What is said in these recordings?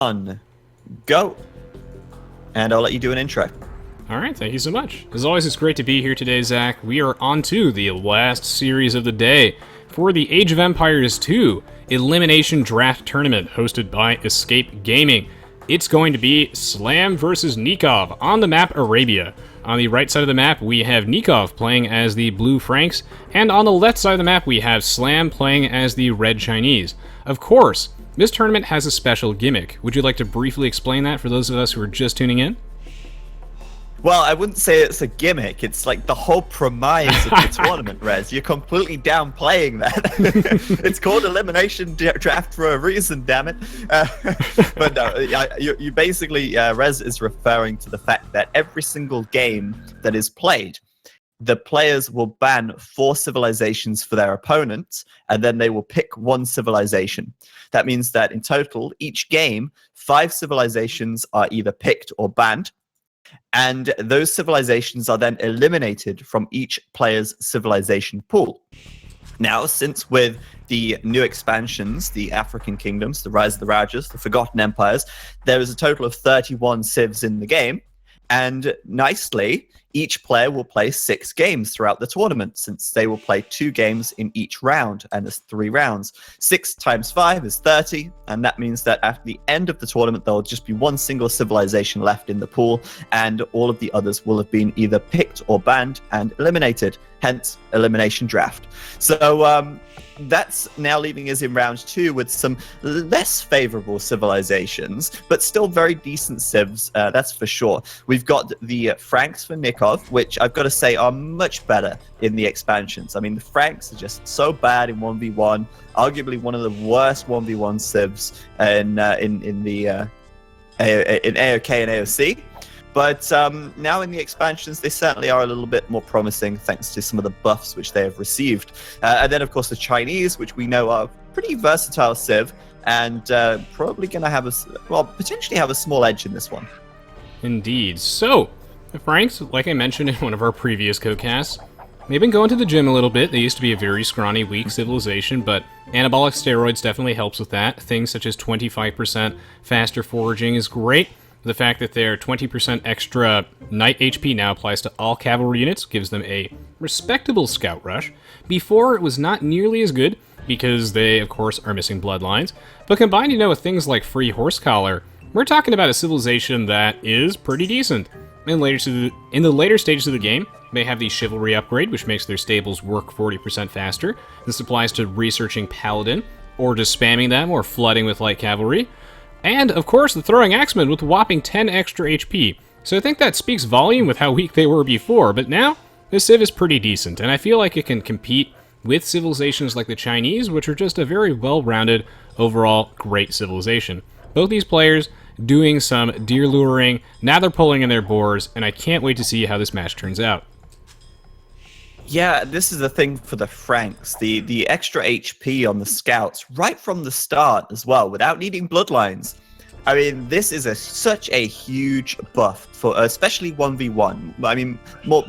1, go. And I'll let you do an intro. All right, thank you so much. As always, it's great to be here today, Zach. We are on to the last series of the day for the Age of Empires 2 Elimination Draft Tournament hosted by Escape Gaming. It's going to be Slam versus Nicov on the map Arabia. On the right side of the map, we have Nicov playing as the Blue Franks, and on the left side of the map, we have Slam playing as the Red Chinese. Of course, this tournament has a special gimmick. Would you like to briefly explain that for those of us who are just tuning in? Well, I wouldn't say it's a gimmick. It's like the whole premise of the tournament, Rez. You're completely downplaying that. It's called Elimination Draft for a reason, damn it. But no, you basically, Rez is referring to the fact that every single game that is played, the players will ban 4 civilizations for their opponents, and then they will pick 1 civilization. That means that in total, each game, 5 civilizations are either picked or banned. And those civilizations are then eliminated from each player's civilization pool. Now, since with the new expansions, the African Kingdoms, the Rise of the Rajas, the Forgotten Empires, there is a total of 31 civs in the game. And nicely, each player will play 6 games throughout the tournament, since they will play 2 games in each round, and there's 3 rounds. 6 times 5 is 30, and that means that at the end of the tournament, there will just be 1 single civilization left in the pool, and all of the others will have been either picked or banned and eliminated, hence Elimination Draft. So that's now leaving us in round 2 with some less favorable civilizations, but still very decent civs, that's for sure. We've got the Franks for Nicov, which I've got to say are much better in the expansions. I mean, the Franks are just so bad in 1v1, arguably one of the worst 1v1 civs in AoK and AOC. But now in the expansions, they certainly are a little bit more promising thanks to some of the buffs which they have received. And then, of course, the Chinese, which we know are pretty versatile civ, and probably going to have potentially have a small edge in this one. Indeed. So, the Franks, like I mentioned in one of our previous co-casts, they've been going to the gym a little bit. They used to be a very scrawny, weak civilization, but anabolic steroids definitely helps with that. Things such as 25% faster foraging is great. The fact that their 20% extra Knight HP now applies to all cavalry units gives them a respectable scout rush. Before, it was not nearly as good, because they, of course, are missing bloodlines. But combined, with things like free horse collar, we're talking about a civilization that is pretty decent. In the later stages of the game, they have the chivalry upgrade, which makes their stables work 40% faster. This applies to researching paladin, or just spamming them, or flooding with light cavalry. And, of course, the throwing axemen with whopping 10 extra HP. So I think that speaks volume with how weak they were before, but now, this civ is pretty decent, and I feel like it can compete with civilizations like the Chinese, which are just a very well-rounded, overall great civilization. Both these players doing some deer luring, now they're pulling in their boars, and I can't wait to see how this match turns out. Yeah, this is the thing for the Franks, the extra HP on the scouts right from the start as well, without needing bloodlines. I mean, this is such a huge buff for especially 1v1. I mean, more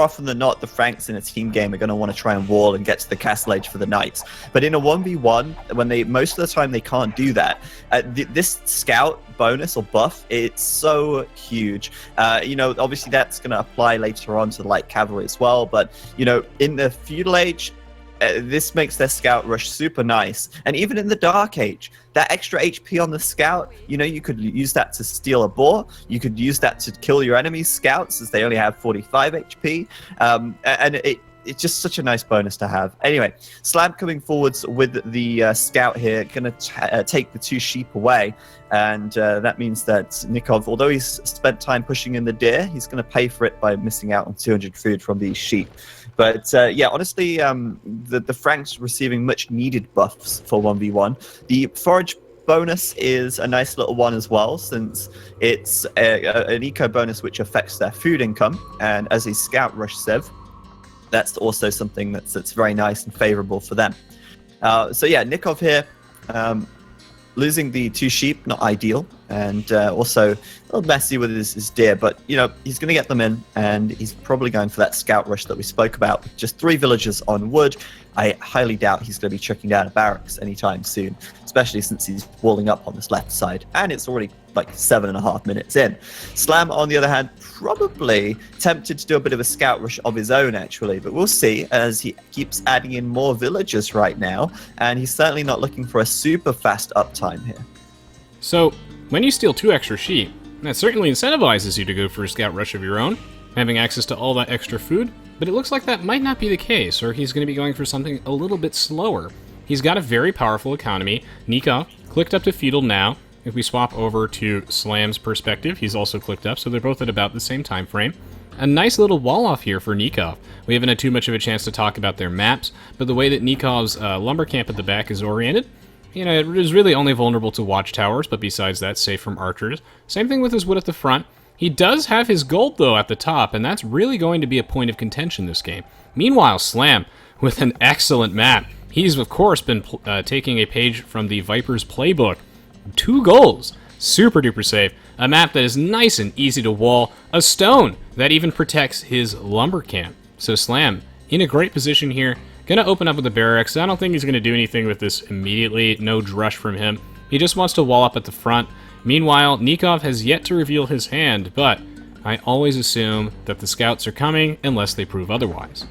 often than not, the Franks in a team game are going to want to try and wall and get to the castle edge for the knights. But in a 1v1, when most of the time they can't do that, this scout bonus or buff, it's so huge. Obviously that's going to apply later on to the light cavalry as well. But in the feudal age, this makes their scout rush super nice. And even in the Dark Age, that extra HP on the scout, you could use that to steal a boar. You could use that to kill your enemy's scouts, as they only have 45 HP. And it's just such a nice bonus to have. Anyway, Slam coming forwards with the scout here, going to take the 2 sheep away. And that means that Nicov, although he's spent time pushing in the deer, he's going to pay for it by missing out on 200 food from these sheep. But yeah, honestly, the Franks receiving much needed buffs for 1v1. The forage bonus is a nice little one as well, since it's an eco bonus which affects their food income. And as a scout rush civ, that's also something that's very nice and favorable for them. So yeah, Nicov here, losing the 2 sheep, not ideal. and also a little messy with his deer, but you know, he's going to get them in, and he's probably going for that scout rush that we spoke about with just 3 villagers on wood. I highly doubt he's going to be chucking down a barracks anytime soon, especially since he's walling up on this left side, and it's already like 7.5 minutes in. Slam, on the other hand, probably tempted to do a bit of a scout rush of his own, actually, but we'll see as he keeps adding in more villagers right now, and he's certainly not looking for a super fast uptime here. So, when you steal 2 extra sheep, that certainly incentivizes you to go for a scout rush of your own, having access to all that extra food, but it looks like that might not be the case, or he's going to be going for something a little bit slower. He's got a very powerful economy. Nicov clicked up to feudal now. If we swap over to Slam's perspective, he's also clicked up, so they're both at about the same time frame. A nice little wall off here for Nicov. We haven't had too much of a chance to talk about their maps, but the way that Nikov's lumber camp at the back is oriented, you know, it is really only vulnerable to watchtowers, but besides that, safe from archers. Same thing with his wood at the front. He does have his gold, though, at the top, and that's really going to be a point of contention this game. Meanwhile, Slam, with an excellent map. He's, of course, been taking a page from the Viper's playbook. 2 goals. Super duper safe. A map that is nice and easy to wall. A stone that even protects his lumber camp. So Slam, in a great position here. Gonna open up with the barracks. I don't think he's gonna do anything with this immediately. No drush from him. He just wants to wall up at the front. Meanwhile, Nicov has yet to reveal his hand, but I always assume that the scouts are coming unless they prove otherwise.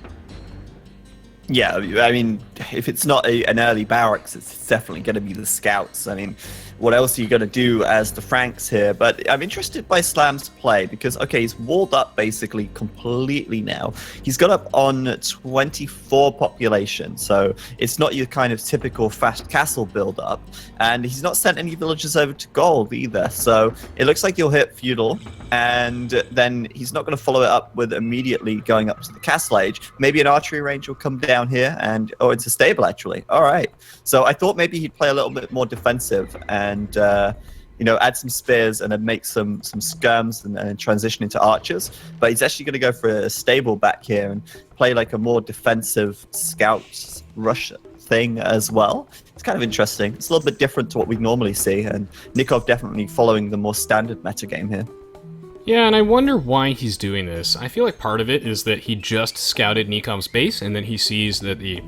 Yeah, I mean, if it's not an early barracks, it's definitely going to be the scouts. I mean, what else are you going to do as the Franks here? But I'm interested by Slam's play because, okay, he's walled up basically completely now. He's got up on 24 population, so it's not your kind of typical fast castle build-up. And he's not sent any villagers over to gold either, so it looks like he'll hit feudal, and then he's not going to follow it up with immediately going up to the castle age. Maybe an archery range will come down here, and it's a stable actually. All right, so I thought maybe he'd play a little bit more defensive and you know, add some spears and then make some skirms and transition into archers, but he's actually going to go for a stable back here and play like a more defensive scout rush thing as well. It's kind of interesting. It's a little bit different to what we normally see, and Nicov definitely following the more standard metagame here. Yeah, and I wonder why he's doing this. I feel like part of it is that he just scouted Nikov's base, and then he sees that the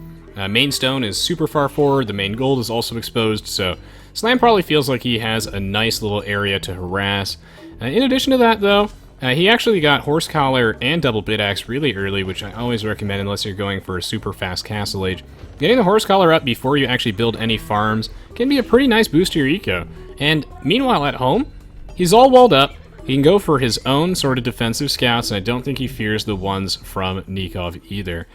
main stone is super far forward, the main gold is also exposed, so Slam probably feels like he has a nice little area to harass. In addition to that, though, he actually got Horse Collar and Double Bit Axe really early, which I always recommend unless you're going for a super fast Castle Age. Getting the Horse Collar up before you actually build any farms can be a pretty nice boost to your eco. And meanwhile at home, he's all walled up. He can go for his own sort of defensive scouts, and I don't think he fears the ones from Nicov either.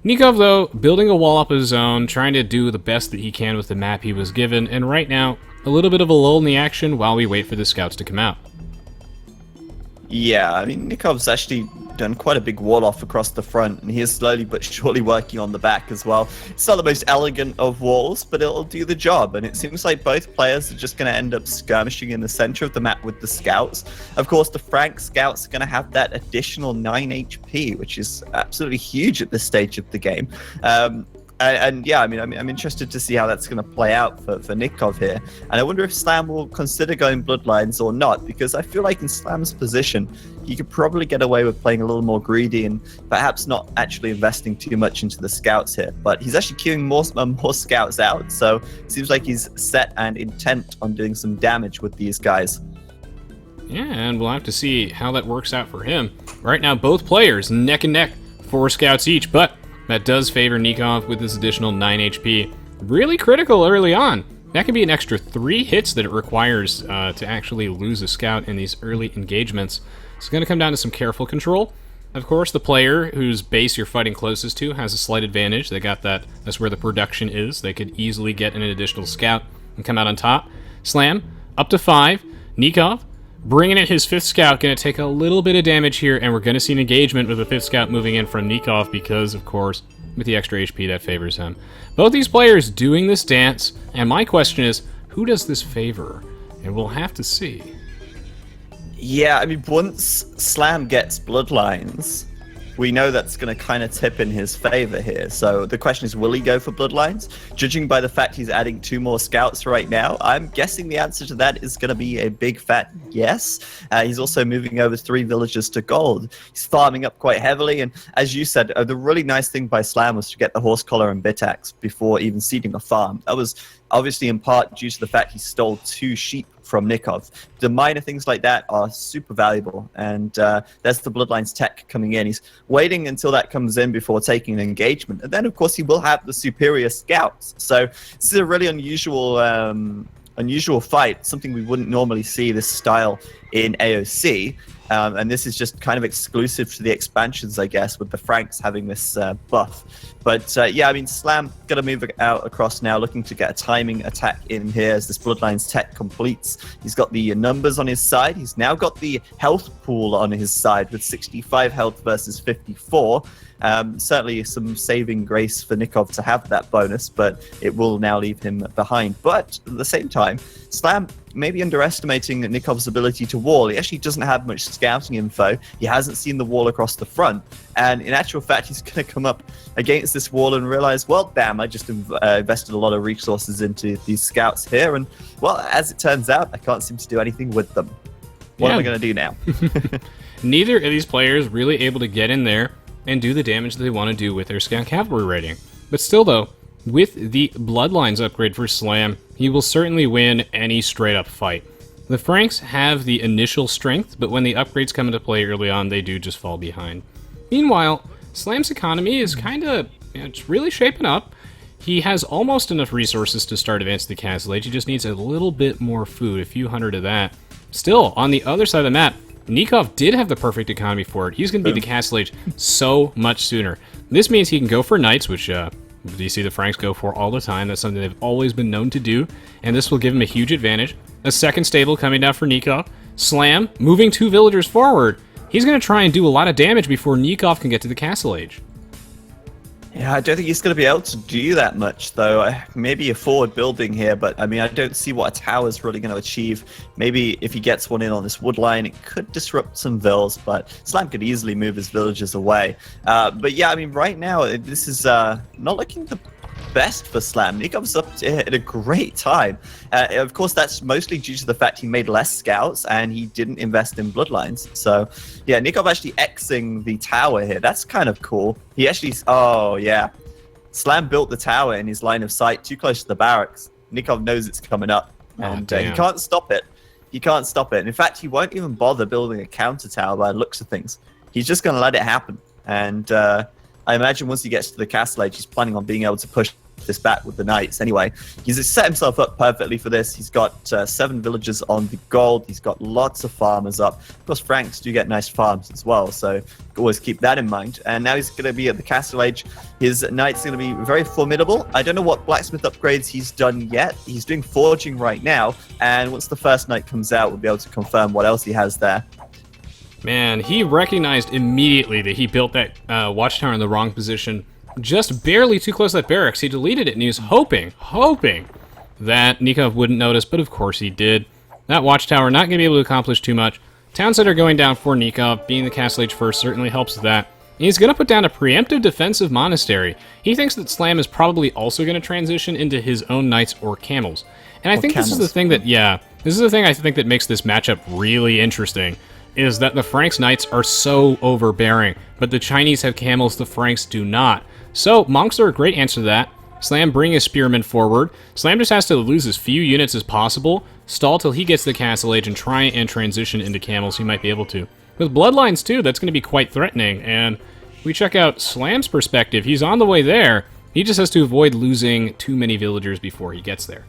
Nicov, though, building a wall up of his own, trying to do the best that he can with the map he was given, and right now, a little bit of a lull in the action while we wait for the scouts to come out. Yeah, I mean, Nikov's actually done quite a big wall off across the front, and he is slowly but surely working on the back as well. It's not the most elegant of walls, but it'll do the job, and it seems like both players are just going to end up skirmishing in the center of the map with the scouts. Of course, the Frank scouts are going to have that additional 9 HP, which is absolutely huge at this stage of the game. And yeah, I mean, I'm interested to see how that's going to play out for Nicov here. And I wonder if Slam will consider going Bloodlines or not, because I feel like in Slam's position, he could probably get away with playing a little more greedy and perhaps not actually investing too much into the scouts here. But he's actually queuing more scouts out, so it seems like he's set and intent on doing some damage with these guys. Yeah, and we'll have to see how that works out for him. Right now, both players neck and neck, 4 scouts each, but that does favor Nicov with this additional 9 HP. Really critical early on. That could be an extra 3 hits that it requires to actually lose a scout in these early engagements. It's going to come down to some careful control. Of course, the player whose base you're fighting closest to has a slight advantage. They got that. That's where the production is. They could easily get an additional scout and come out on top. Slam, up to 5. Nicov, bringing in his 5th scout, going to take a little bit of damage here, and we're going to see an engagement with the 5th scout moving in from Nicov because, of course, with the extra HP, that favors him. Both these players doing this dance, and my question is, who does this favor? And we'll have to see. Yeah, I mean, once Slam gets Bloodlines, we know that's going to kind of tip in his favor here. So the question is, will he go for Bloodlines? Judging by the fact he's adding 2 more scouts right now, I'm guessing the answer to that is going to be a big fat yes. He's also moving over 3 villages to gold. He's farming up quite heavily, and as you said, the really nice thing by Slam was to get the horse collar and bit axe before even seeding a farm. That was obviously in part due to the fact he stole 2 sheep from Nicov. The minor things like that are super valuable, and there's the Bloodlines tech coming in. He's waiting until that comes in before taking an engagement, and then of course he will have the superior scouts. So this is a really unusual fight, something we wouldn't normally see this style in AOC. And this is just kind of exclusive to the expansions, I guess, with the Franks having this buff. But yeah, I mean, Slam going to move out across now, looking to get a timing attack in here as this Bloodlines tech completes. He's got the numbers on his side. He's now got the health pool on his side with 65 health versus 54. Certainly some saving grace for Nicov to have that bonus, but it will now leave him behind. But at the same time, Slam may be underestimating Nikov's ability to wall. He actually doesn't have much scouting info. He hasn't seen the wall across the front. And in actual fact, he's going to come up against this wall and realize, well, damn, I just invested a lot of resources into these scouts here. And, well, as it turns out, I can't seem to do anything with them. What am I going to do now? Neither of these players really able to get in there and do the damage that they want to do with their Scout Cavalry rating. But still, though, with the Bloodlines upgrade for Slam, he will certainly win any straight-up fight. The Franks have the initial strength, but when the upgrades come into play early on, they do just fall behind. Meanwhile, Slam's economy is it's really shaping up. He has almost enough resources to start advancing the Castle Age. He just needs a little bit more food, a few hundred of that. Still, on the other side of the map, Nicov did have the perfect economy for it. He's going to be the Castle Age so much sooner. This means he can go for Knights, which you see the Franks go for all the time. That's something they've always been known to do, and this will give him a huge advantage. A second stable coming down for Nicov. Slam, moving 2 villagers forward. He's going to try and do a lot of damage before Nicov can get to the Castle Age. Yeah, I don't think he's going to be able to do that much, though. Maybe a forward building here, but I mean, I don't see what a tower's really going to achieve. Maybe if he gets one in on this wood line, it could disrupt some vills, but Slam could easily move his villagers away. But yeah, I mean, right now, this is not looking the best for Slam. Nikov's up at a great time. Of course, that's mostly due to the fact he made less scouts and he didn't invest in Bloodlines. So, yeah, Nicov actually Xing the tower here. That's kind of cool. He actually... Oh, yeah. Slam built the tower in his line of sight too close to the barracks. Nicov knows it's coming up. And he can't stop it. He can't stop it. And in fact, he won't even bother building a counter tower by the looks of things. He's just going to let it happen. And I imagine once he gets to the Castle Age, he's planning on being able to push this back with the Knights. Anyway, he's set himself up perfectly for this. He's got 7 villagers on the gold. He's got lots of farmers up. Of course, Franks do get nice farms as well, so always keep that in mind. And now he's going to be at the Castle Age. His Knights are going to be very formidable. I don't know what blacksmith upgrades he's done yet. He's doing forging right now, and once the first Knight comes out, we'll be able to confirm what else he has there. Man, he recognized immediately that he built that watchtower in the wrong position, just barely too close to that barracks. He deleted it, and he was hoping that Nicov wouldn't notice, but of course he did. That watchtower not going to be able to accomplish too much. Towns that are going down for Nicov, being the Castle Age first, certainly helps with that. And he's going to put down a preemptive defensive monastery. He thinks that Slam is probably also going to transition into his own Knights or Camels. And I think Camels. This is the thing that, this is the thing I think that makes this matchup really interesting, is that the Franks Knights are so overbearing, but the Chinese have Camels, the Franks do not. So, monks are a great answer to that. Slam bring his spearmen forward. Slam just has to lose as few units as possible, stall till he gets the Castle Age, and try and transition into Camels. He might be able to. With Bloodlines, too, that's going to be quite threatening, and if we check out Slam's perspective, he's on the way there. He just has to avoid losing too many villagers before he gets there.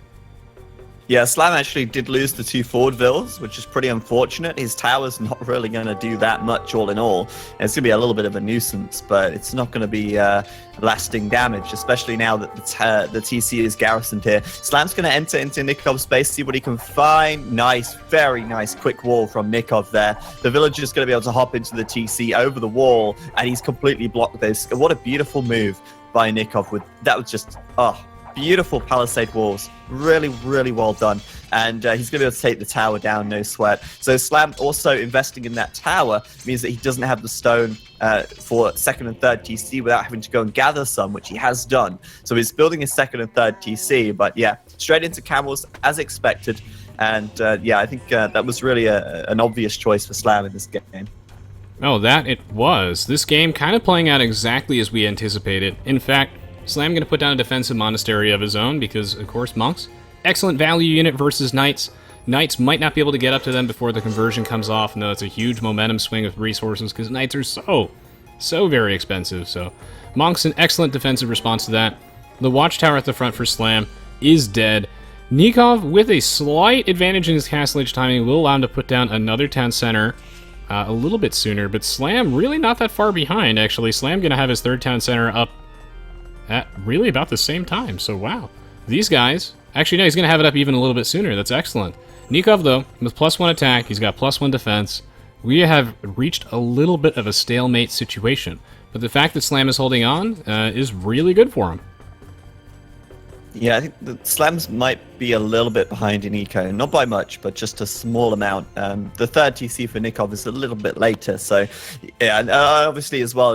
Yeah, Slam actually did lose the 2 forward vills, which is pretty unfortunate. His tower's not really going to do that much all in all. It's going to be a little bit of a nuisance, but it's not going to be lasting damage, especially now that the TC is garrisoned here. Slam's going to enter into Nikov's space, see what he can find. Nice, very nice quick wall from Nicov there. The villager's going to be able to hop into the TC over the wall, and he's completely blocked this. What a beautiful move by Nicov. That was just, beautiful palisade walls. Really, really well done. And he's going to be able to take the tower down, no sweat. So Slam also investing in that tower means that he doesn't have the stone for second and third TC without having to go and gather some, which he has done. So he's building his second and third TC. But yeah, straight into Camels as expected. And yeah, I think that was really an obvious choice for Slam in this game. Oh, that it was. This game kind of playing out exactly as we anticipated. In fact, Slam going to put down a defensive monastery of his own because, of course, monks. Excellent value unit versus knights. Knights might not be able to get up to them before the conversion comes off, and though it's a huge momentum swing with resources because knights are so very expensive. So monks, an excellent defensive response to that. The watchtower at the front for Slam is dead. Nicov, with a slight advantage in his castle age timing, will allow him to put down another town center a little bit sooner, but Slam really not that far behind, actually. Slam going to have his third town center up at really about the same time, so wow. These guys, actually no, he's going to have it up even a little bit sooner. That's excellent. Nicov, though, with +1 attack, he's got +1 defense. We have reached a little bit of a stalemate situation, but the fact that Slam is holding on is really good for him. Yeah, I think the Slams might be a little bit behind in Eco, not by much, but just a small amount. The third TC for Nicov is a little bit later, so yeah, and obviously as well,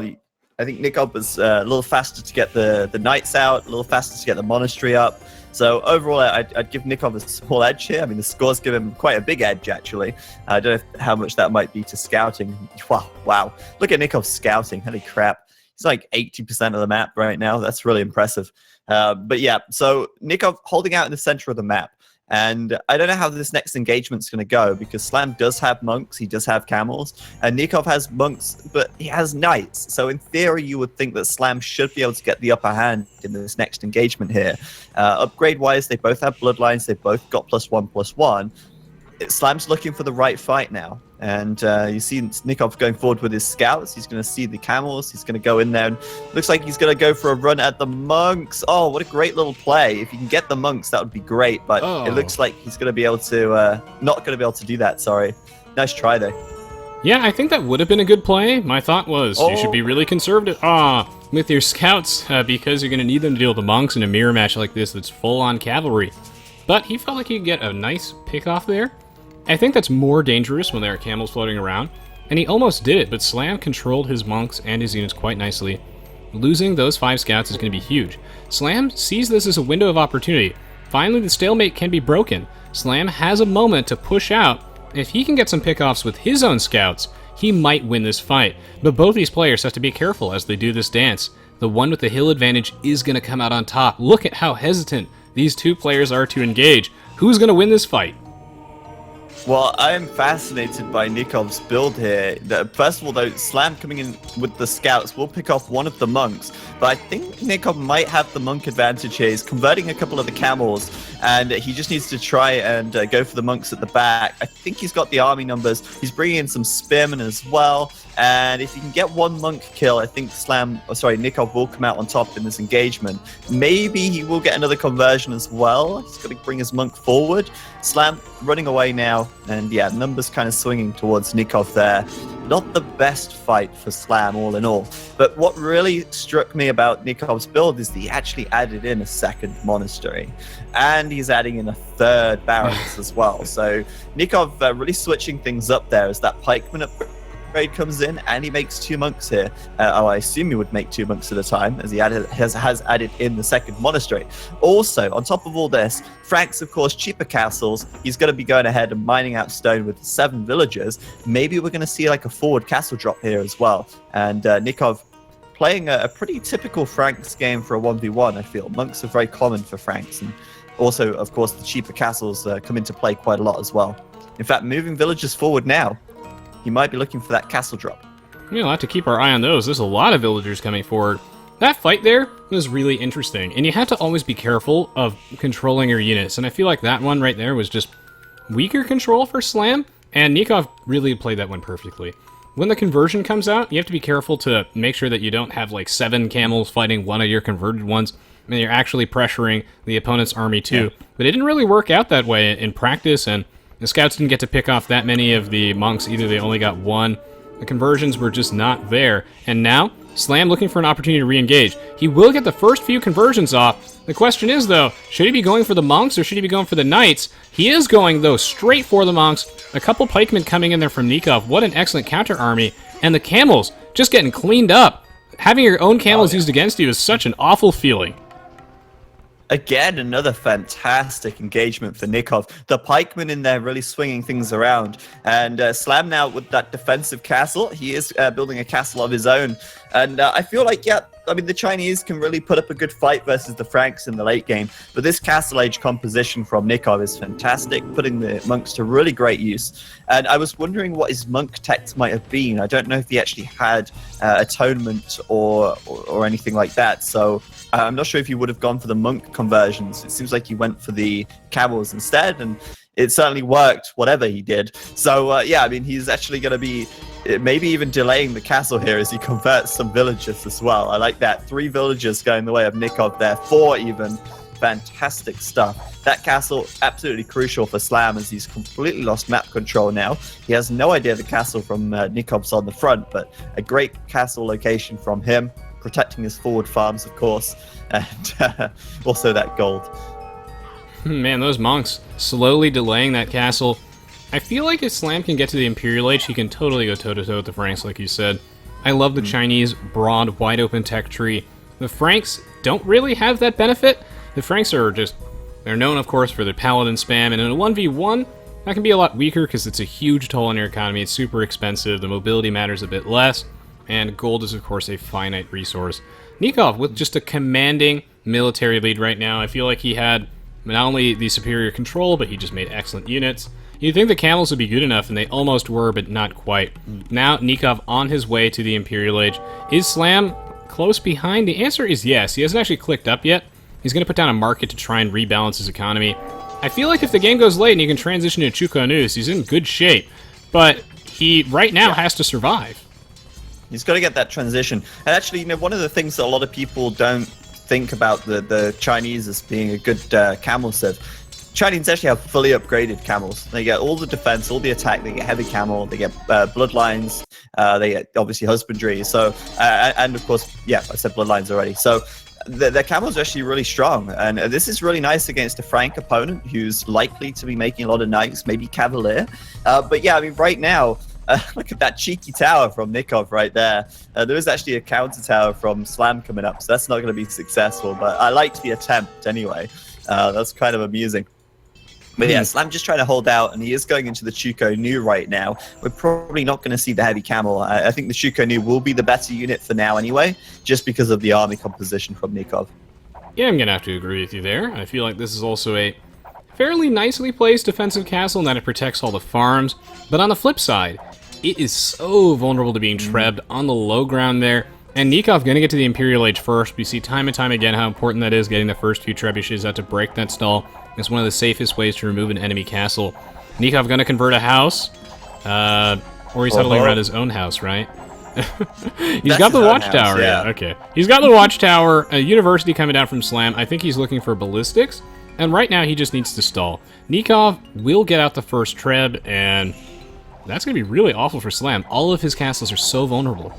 I think Nicov was a little faster to get the knights out, a little faster to get the monastery up. So overall, I'd give Nicov a small edge here. I mean, the scores give him quite a big edge, actually. I don't know how much that might be to scouting. Wow. Look at Nikov's scouting. Holy crap. He's like 80% of the map right now. That's really impressive. But yeah, so Nicov holding out in the center of the map. And I don't know how this next engagement's going to go, because Slam does have monks, he does have camels, and Nicov has monks, but he has knights. So in theory, you would think that Slam should be able to get the upper hand in this next engagement here. Upgrade-wise, they both have bloodlines, they both got +1/+1. Slam's looking for the right fight now. And you see Nicov going forward with his scouts. He's going to see the camels. Going to go in there. And looks like he's going to go for a run at the monks. Oh, what a great little play. If you can get the monks, that would be great. But It looks like he's going to be able to, not going to be able to do that, sorry. Nice try, though. Yeah, I think that would have been a good play. My thought was you should be really conservative with your scouts because you're going to need them to deal with the monks in a mirror match like this that's full-on cavalry. But he felt like he could get a nice pick-off there. I think that's more dangerous when there are camels floating around, and he almost did it, but Slam controlled his monks and his units quite nicely. Losing those 5 scouts is going to be huge. Slam sees this as a window of opportunity. Finally, the stalemate can be broken. Slam has a moment to push out. If he can get some pickoffs with his own scouts, he might win this fight. But both these players have to be careful as they do this dance. The one with the hill advantage is going to come out on top. Look at how hesitant these two players are to engage. Who's going to win this fight? Well, I am fascinated by Nikov's build here. First of all, though, Slam coming in with the scouts will pick off one of the monks, but I think Nicov might have the monk advantage here. He's converting a couple of the camels, and he just needs to try and go for the monks at the back. I think he's got the army numbers. He's bringing in some spearmen as well, and if he can get one monk kill, I think Nicov will come out on top in this engagement. Maybe he will get another conversion as well. He's got to bring his monk forward. Slam running away now, and yeah, numbers kind of swinging towards Nicov there. Not the best fight for Slam all in all, but what really struck me about Nikov's build is that he actually added in a second monastery, and he's adding in a third barracks as well. So Nicov really switching things up there as that pikeman upgrade comes in, and he makes 2 monks here. I assume he would make 2 monks at a time, as he has added in the second monastery. Also, on top of all this, Frank's, of course, cheaper castles. He's going to be going ahead and mining out stone with 7 villagers. Maybe we're going to see like a forward castle drop here as well. And Nicov playing a pretty typical Franks game for a 1v1, I feel. Monks are very common for Franks. And also, of course, the cheaper castles come into play quite a lot as well. In fact, moving villagers forward now, he might be looking for that castle drop. We'll have to keep our eye on those. There's a lot of villagers coming forward. That fight there was really interesting, and you had to always be careful of controlling your units, and I feel like that one right there was just weaker control for Slam, and Nicov really played that one perfectly. When the conversion comes out, you have to be careful to make sure that you don't have like 7 camels fighting one of your converted ones, and you're actually pressuring the opponent's army too. Yeah. But it didn't really work out that way in practice, and the scouts didn't get to pick off that many of the monks either. They only got 1. The conversions were just not there. And now, Slam looking for an opportunity to re-engage. He will get the first few conversions off. The question is, though, should he be going for the monks or should he be going for the knights? He is going, though, straight for the monks. A couple pikemen coming in there from Nicov. What an excellent counter army. And the camels just getting cleaned up. Having your own camels used against you is such an awful feeling. Again, another fantastic engagement for Nicov. The pikemen in there really swinging things around. And Slam now with that defensive castle. He is building a castle of his own. And I feel like, yeah, I mean, the Chinese can really put up a good fight versus the Franks in the late game. But this Castle Age composition from Nicov is fantastic, putting the monks to really great use. And I was wondering what his monk tech might have been. I don't know if he actually had atonement or anything like that. So I'm not sure if he would have gone for the monk conversions. It seems like he went for the camels instead, and it certainly worked, whatever he did. So, yeah, I mean, he's actually going to be maybe even delaying the castle here as he converts some villagers as well. I like that. 3 villagers going the way of Nicov there. 4 even. Fantastic stuff. That castle, absolutely crucial for Slam as he's completely lost map control now. He has no idea the castle from Nikov's on the front, but a great castle location from him, protecting his forward farms, of course, and also that gold. Man, those monks slowly delaying that castle. I feel like if Slam can get to the Imperial Age, he can totally go toe-to-toe with the Franks, like you said. I love the Chinese broad, wide-open tech tree. The Franks don't really have that benefit. The Franks are just... They're known, of course, for their Paladin spam, and in a 1v1, that can be a lot weaker because it's a huge toll on your economy. It's super expensive, the mobility matters a bit less, and gold is, of course, a finite resource. Nicov, with just a commanding military lead right now, I feel like he had not only the superior control, but he just made excellent units. You'd think the camels would be good enough, and they almost were, but not quite. Now, Nicov on his way to the Imperial Age. Is Slam close behind? The answer is yes. He hasn't actually clicked up yet. He's going to put down a market to try and rebalance his economy. I feel like if the game goes late and he can transition to Chuko News, he's in good shape. But he, right now, has to survive. He's got to get that transition. And actually, you know, one of the things that a lot of people don't think about the Chinese as being a good camel civ. Chinese actually have fully upgraded camels. They get all the defense, all the attack. They get heavy camel. They get bloodlines. They get obviously husbandry. So and of course, yeah, I said bloodlines already. So the camels are actually really strong, and this is really nice against a Frank opponent who's likely to be making a lot of knights, maybe cavalier. But yeah, I mean, right now, look at that cheeky tower from Nicov right there. There is actually a counter tower from Slam coming up, so that's not going to be successful. But I liked the attempt anyway. That's kind of amusing. But yeah, Slam just trying to hold out, and he is going into the Chuko Nu right now. We're probably not going to see the heavy camel. I think the Chuko Nu will be the better unit for now anyway, just because of the army composition from Nicov. Yeah, I'm going to have to agree with you there. I feel like this is also a fairly nicely placed defensive castle in that it protects all the farms. But on the flip side, it is so vulnerable to being trebbed on the low ground there. And Nicov going to get to the Imperial Age first. We see time and time again how important that is, getting the first few trebuchets out to break that stall. It's one of the safest ways to remove an enemy castle. Nicov going to convert a house. Or he's settling around his own house, right? He's got the watchtower, yeah. Okay. He's got the watchtower, a university coming down from Slam. I think he's looking for ballistics. And right now he just needs to stall. Nicov will get out the first treb, and that's going to be really awful for Slam. All of his castles are so vulnerable.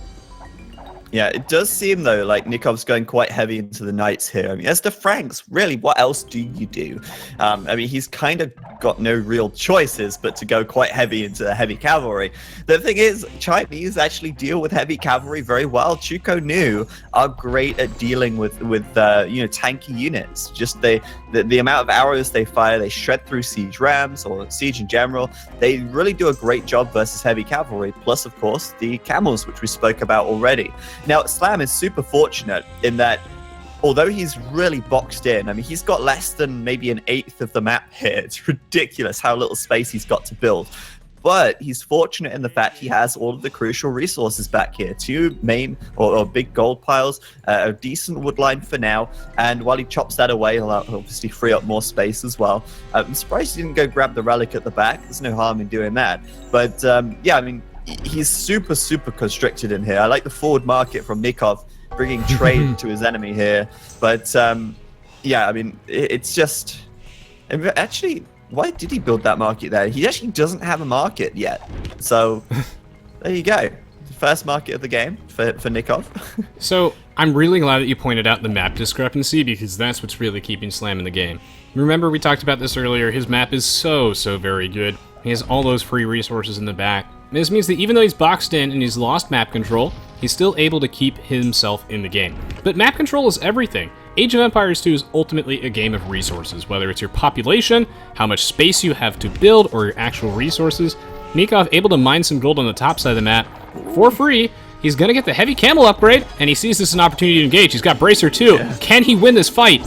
Yeah, it does seem, though, like Nikov's going quite heavy into the knights here. I mean, as the Franks, really, what else do you do? I mean, he's kind of got no real choices but to go quite heavy into the heavy cavalry. The thing is, Chinese actually deal with heavy cavalry very well. Chuko Nu are great at dealing with you know, tanky units. Just the amount of arrows they fire, they shred through siege rams or siege in general. They really do a great job versus heavy cavalry. Plus, of course, the camels, which we spoke about already. Now, Slam is super fortunate in that, although he's really boxed in, I mean, he's got less than maybe 1/8 of the map here. It's ridiculous how little space he's got to build. But he's fortunate in the fact he has all of the crucial resources back here. 2 main or big gold piles, a decent wood line for now, and while he chops that away, he'll obviously free up more space as well. I'm surprised he didn't go grab the relic at the back. There's no harm in doing that. But yeah, I mean, he's super constricted in here. I like the forward market from Nicov, bringing trade to his enemy here. But yeah, I mean, it's just... Actually, why did he build that market there? He actually doesn't have a market yet. So there you go. first market of the game for Nicov. So, I'm really glad that you pointed out the map discrepancy, because that's what's really keeping Slam in the game. Remember, we talked about this earlier, his map is so very good. He has all those free resources in the back. And this means that even though he's boxed in and he's lost map control, he's still able to keep himself in the game. But map control is everything. Age of Empires 2 is ultimately a game of resources, whether it's your population, how much space you have to build, or your actual resources. Nicov able to mine some gold on the top side of the map for free. He's gonna get the heavy camel upgrade, and he sees this as an opportunity to engage. He's got Bracer too. Yeah. Can he win this fight?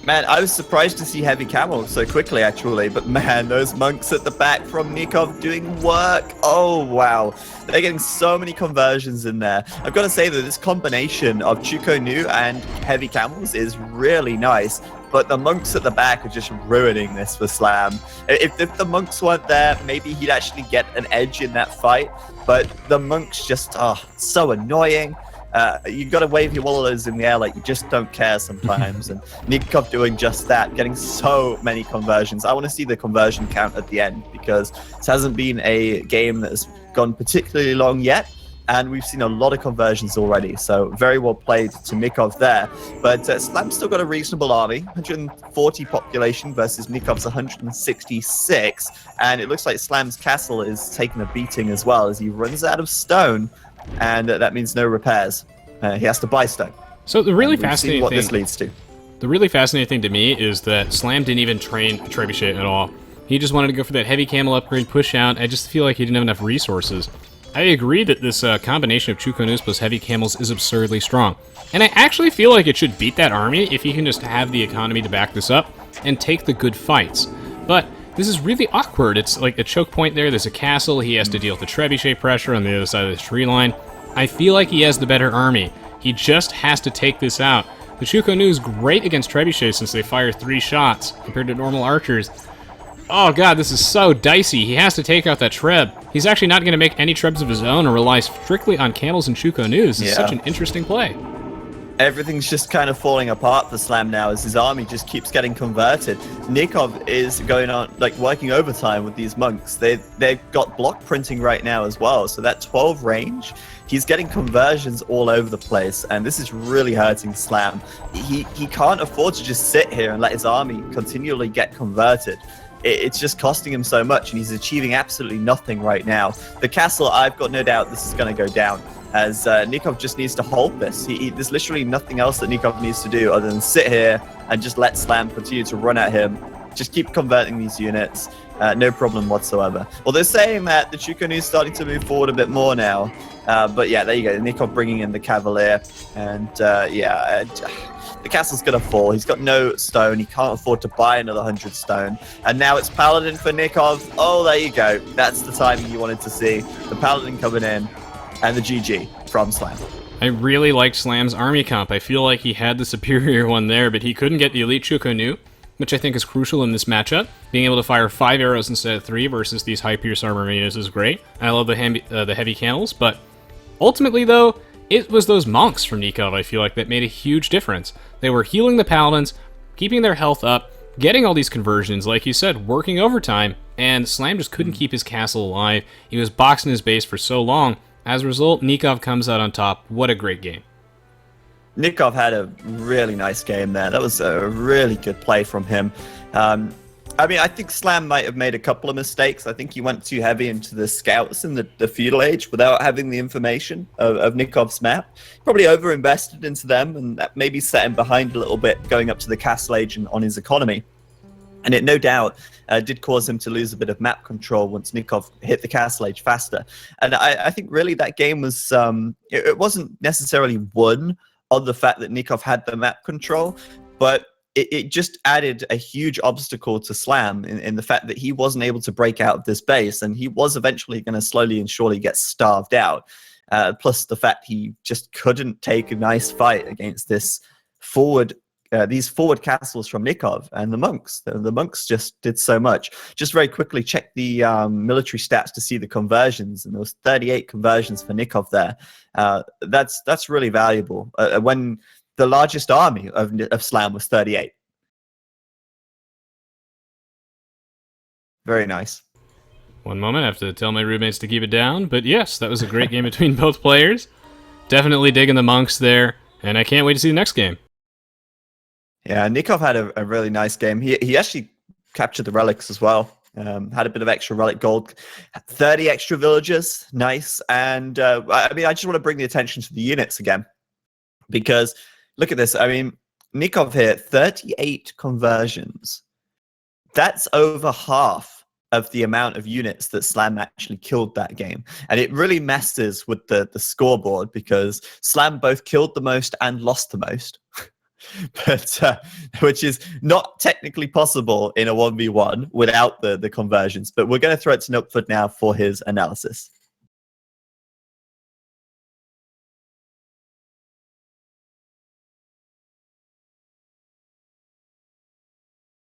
Man, I was surprised to see heavy camel so quickly, actually. But man, those monks at the back from Nicov doing work. Oh, wow. They're getting so many conversions in there. I've got to say that this combination of Chuko Nu and heavy camels is really nice. But the monks at the back are just ruining this for Slam. If the monks weren't there, maybe he'd actually get an edge in that fight. But the monks just are so annoying. You've got to wave your wallows in the air like you just don't care sometimes. And Nicov doing just that, getting so many conversions. I want to see the conversion count at the end, because this hasn't been a game that has gone particularly long yet. And we've seen a lot of conversions already, so very well played to Nicov there. But Slam's still got a reasonable army, 140 population versus Nikov's 166. And it looks like Slam's castle is taking a beating as well, as he runs out of stone. And that means no repairs. He has to buy stone. So the really fascinating what thing, this leads to. The really fascinating thing to me is that Slam didn't even train Trebuchet at all. He just wanted to go for that heavy camel upgrade, push out. I just feel like he didn't have enough resources. I agree that this combination of Chuko Nus plus heavy camels is absurdly strong. And I actually feel like it should beat that army if he can just have the economy to back this up and take the good fights. But this is really awkward. It's like a choke point there. There's a castle. He has to deal with the trebuchet pressure on the other side of the tree line. I feel like he has the better army. He just has to take this out. The Chuko Nu is great against trebuchets since they fire 3 shots compared to normal archers. Oh god, this is so dicey. He has to take out that treb. He's actually not going to make any trebs of his own or rely strictly on camels and Chuko Nus. It's such an interesting play. Everything's just kind of falling apart for Slam now as his army just keeps getting converted. Nicov is going on, like, working overtime with these monks. They've got block printing right now as well, so that 12 range, he's getting conversions all over the place, and this is really hurting Slam. He can't afford to just sit here and let his army continually get converted. It's just costing him so much, and he's achieving absolutely nothing right now. The castle, I've got no doubt this is going to go down, as Nicov just needs to hold this. There's literally nothing else that Nicov needs to do other than sit here and just let Slam continue to run at him. Just keep converting these units. No problem whatsoever. Well, they're saying that the Chuko Nu is starting to move forward a bit more now. But yeah, there you go. Nicov bringing in the Cavalier. And the castle's going to fall. He's got no stone. He can't afford to buy another 100 stone. And now it's Paladin for Nicov. Oh, there you go. That's the timing you wanted to see. The Paladin coming in. And the GG from Slam. I really liked Slam's army comp. I feel like he had the superior one there, but he couldn't get the elite Chuko Nu, which I think is crucial in this matchup. Being able to fire 5 arrows instead of 3 versus these high pierce armor units is great. I love the heavy camels, but ultimately though, it was those monks from Nicov, I feel like, that made a huge difference. They were healing the paladins, keeping their health up, getting all these conversions, like you said, working overtime, and Slam just couldn't keep his castle alive. He was boxing his base for so long. As a result, Nicov comes out on top. What a great game. Nicov had a really nice game there. That was a really good play from him. I mean, I think Slam might have made a couple of mistakes. I think he went too heavy into the scouts in the feudal age without having the information of Nikov's map. Probably overinvested into them, and that maybe set him behind a little bit going up to the castle age and on his economy. And it no doubt did cause him to lose a bit of map control once Nicov hit the castle age faster. And I think really that game was, it wasn't necessarily won on the fact that Nicov had the map control, but it just added a huge obstacle to Slam in the fact that he wasn't able to break out of this base, and he was eventually going to slowly and surely get starved out. Plus the fact he just couldn't take a nice fight against this these forward castles from Nicov and the monks. The monks just did so much. Just very quickly check the military stats to see the conversions, and there was 38 conversions for Nicov there. That's really valuable when the largest army of Slam was 38. Very nice. One moment, I have to tell my roommates to keep it down. But yes, that was a great game between both players. Definitely digging the monks there, and I can't wait to see the next game. Yeah, Nicov had a really nice game. He actually captured the relics as well. Had a bit of extra relic gold, 30 extra villagers, nice. And I mean, I just want to bring the attention to the units again, because look at this. I mean, Nicov here, 38 conversions. That's over half of the amount of units that Slam actually killed that game. And it really messes with the scoreboard, because Slam both killed the most and lost the most. But which is not technically possible in a 1v1 without the conversions. But we're going to throw it to Nupford now for his analysis.